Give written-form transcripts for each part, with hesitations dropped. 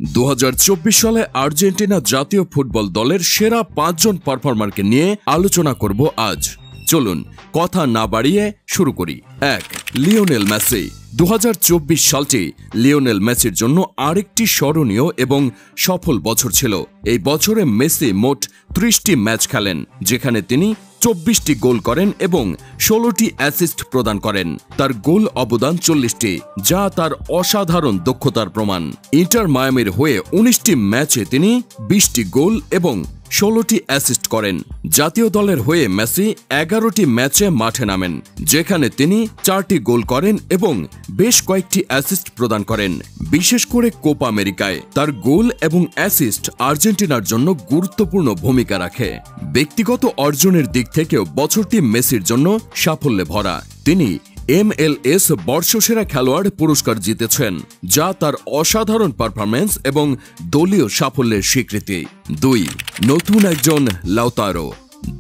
2024 সালে আর্জেন্টিনা জাতীয় ফুটবল দলের সেরা 5 জন পারফর্মারকে নিয়ে আলোচনা করব আজ। চলুন কথা না বাড়িয়ে শুরু করি। 1. Lionel Messi. 2024 সালটি লিওনেল মেসির জন্য আরেকটি স্মরণীয় এবং সফল বছর ছিল। এই বছরে মেসি মোট 30টি ম্যাচ খেলেন, যেখানে তিনি 24টি গোল করেন এবং 16টি অ্যাসিস্ট প্রদান করেন। তার গোল অবদান 40টি, যা তার অসাধারণ দক্ষতার প্রমাণ। ইন্টার মায়ামির হয়ে 19টি ম্যাচে তিনি 20টি গোল এবং 16টি অ্যাসিস্ট করেন। জাতীয় দলের হয়ে মেসি 11টি ম্যাচে মাঠে নামেন, যেখানে তিনি 4টি গোল করেন এবং বেশ কয়েকটি অ্যাসিস্ট প্রদান করেন। বিশেষ করে কোপা আমেরিকায় তার গোল এবং অ্যাসিস্ট আর্জেন্টিনার জন্য গুরুত্বপূর্ণ ভূমিকা রাখে। ব্যক্তিগত অর্জনের দিক থেকেও বছরটি মেসির জন্য সাফল্যে ভরা। তিনি MLS বর্ষসেরা খেলোয়াড় পুরস্কার জিতেছেন, যা তার অসাধারণ পারফরম্যান্স এবং দলীয় সাফল্যের স্বীকৃতি। 2. নতুন একজন লাউতারো।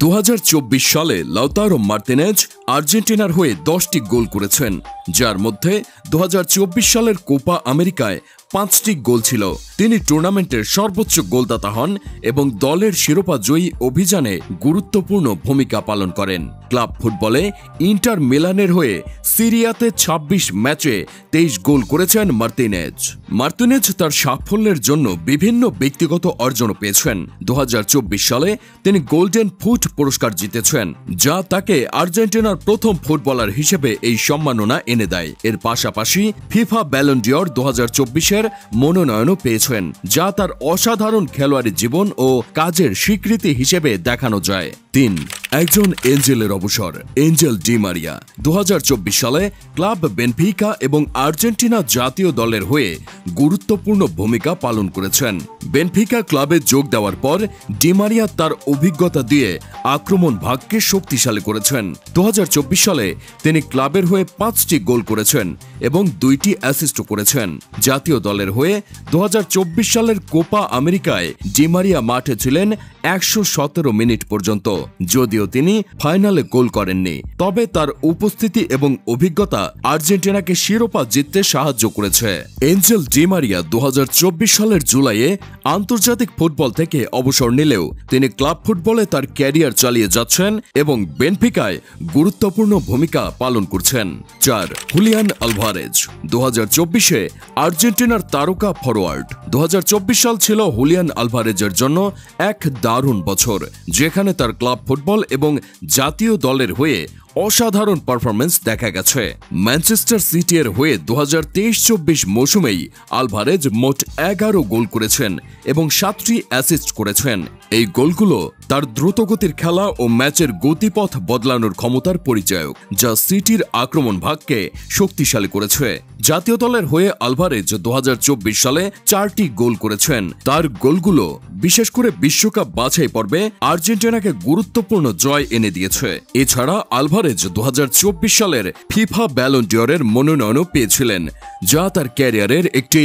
2024 সালে লাউতারো মার্তিনেজ আর্জেন্টিনার হয়ে 10টি গোল করেছেন, যার মধ্যে 2024 সালের কোপা আমেরিকায় 5টি গোল ছিল। তিনি টুর্নামেন্টের সর্বোচ্চ গোলদাতা হন এবং দলের শিরোপা জয়ী অভিযানে গুরুত্বপূর্ণ ভূমিকা পালন করেন। ক্লাব ফুটবলে ইন্টার মিলানের হয়ে সিরিয়াতে 26 ম্যাচে 23 গোল করেছেন মার্তিনেজ তার সাফল্যের জন্য বিভিন্ন ব্যক্তিগত অর্জনও পেয়েছেন। 2024 সালে তিনি গোল্ডেন ফুট পুরস্কার জিতেছেন, যা তাকে আর্জেন্টিনার প্রথম ফুটবলার হিসেবে এই সম্মাননা এনে দেয়। এর পাশাপাশি ফিফা ব্যালন ডি'অর 2024-এর মনোনয়নও পেয়েছেন, যা তার অসাধারণ খেলোয়াড়ি জীবন ও কাজের স্বীকৃতি হিসেবে দেখানো যায়। 3. একজন এঞ্জেলের অবসর। এঞ্জেল ডি মারিয়া 2024 সালে ক্লাব বেনফিকা এবং আর্জেন্টিনা জাতীয় দলের হয়ে গুরুত্বপূর্ণ ভূমিকা পালন করেছেন। বেনফিকা ক্লাবে যোগ দেওয়ার পর ডি মারিয়া তার অভিজ্ঞতা দিয়ে আক্রমণ ভাগকে শক্তিশালী করেছেন। 2024 সালে তিনি ক্লাবের হয়ে 5টি গোল করেছেন এবং 2টি অ্যাসিস্টও করেছেন। জাতীয় দলের হয়ে 2024 সালের কোপা আমেরিকায় ডি মারিয়া মাঠে ছিলেন 117 মিনিট পর্যন্ত। যদিও তিনি ফাইনালে গোল করেননি, তবে তার উপস্থিতি এবং অভিজ্ঞতা আর্জেন্টিনাকে শিরোপা জিততে সাহায্য করেছে। এঞ্জেল ডি মারিয়া 2024 সালের জুলাইয়ে আন্তর্জাতিক ফুটবল থেকে অবসর নিলেও তিনি ক্লাব ফুটবলে তার ক্যারিয়ার চালিয়ে যাচ্ছেন এবং বেনফিকায় গুরুত্বপূর্ণ ভূমিকা পালন করছেন। 4. Julian Alvarez. 2024-এ আর্জেন্টিনার তারকা ফরোয়ার্ড। 2024 সাল ছিল হুলিয়ান আলভারেজের জন্য এক দারুণ বছর, যেখানে তার ক্লাব ফুটবল এবং জাতীয় দলের হয়ে অসাধারণ পারফরম্যান্স দেখা গেছে। ম্যানচেস্টার সিটি এর হয়ে 2023-24 মৌসুমেই আলভারেজ মোট 11 গোল করেছেন এবং 7টি অ্যাসিস্ট করেছেন। এই গোলগুলো তার দ্রুতগতির খেলা ও ম্যাচের গতিপথ বদলানোর ক্ষমতার পরিচায়ক, যা সিটির আক্রমণ ভাগকে শক্তিশালী করেছে। জাতীয় দলের হয়ে আলভারেজ 2024 সালে 4টি গোল করেছেন। তার গোলগুলো বিশেষ করে বিশ্বকাপ বাছাই পর্বে আর্জেন্টিনাকে গুরুত্বপূর্ণ জয় এনে দিয়েছে। এছাড়া আলভারেজ 2024 সালের ফিফা ব্যালন ডি'অরের মনোনয়নও পেয়েছিলেন, যা তার ক্যারিয়ারের একটি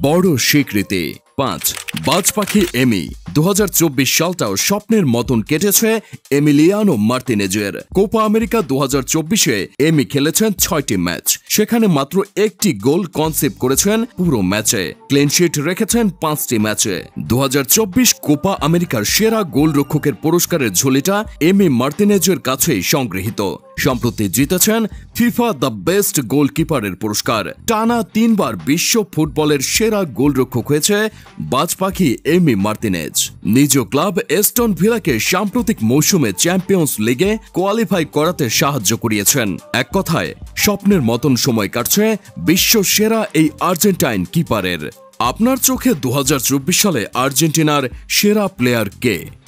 বড় স্বীকৃতি। 5. বাজ পাখি এমি। 2024 সালটাও স্বপ্নের মতন কেটেছে এমিলিয়ানো মার্তিনেজের। কোপা আমেরিকা 2024-এ এমি খেলেছেন 6টি ম্যাচ, সেখানে মাত্র 1টি গোল কনসিভ করেছেন পুরো ম্যাচে। ক্লিনশিট রেখেছেন 5টি ম্যাচে। 2024 কোপা আমেরিকার সেরা গোলরক্ষকের পুরস্কারের ঝুলিটা এমি মার্তিনেজের কাছেই সংগৃহীত। সম্প্রতি জিতেছেন ফিফা দ্য বেস্ট গোলকিপারের পুরস্কার। টানা 3 বার বিশ্ব ফুটবলের সেরা গোলরক্ষক হয়েছে বাজ পাখি এমি মার্তিনেজ। নিজ ক্লাব এস্টন ভিলাকে সাম্প্রতিক মৌসুমে চ্যাম্পিয়ন্স লিগে কোয়ালিফাই করাতে সাহায্য করিয়েছেন। এক কথায় স্বপ্নের মতন সময় কাটছে বিশ্ব সেরা এই আর্জেন্টাইন কিপারের। আপনার চোখে 2024 সালে আর্জেন্টিনার সেরা প্লেয়ার কে?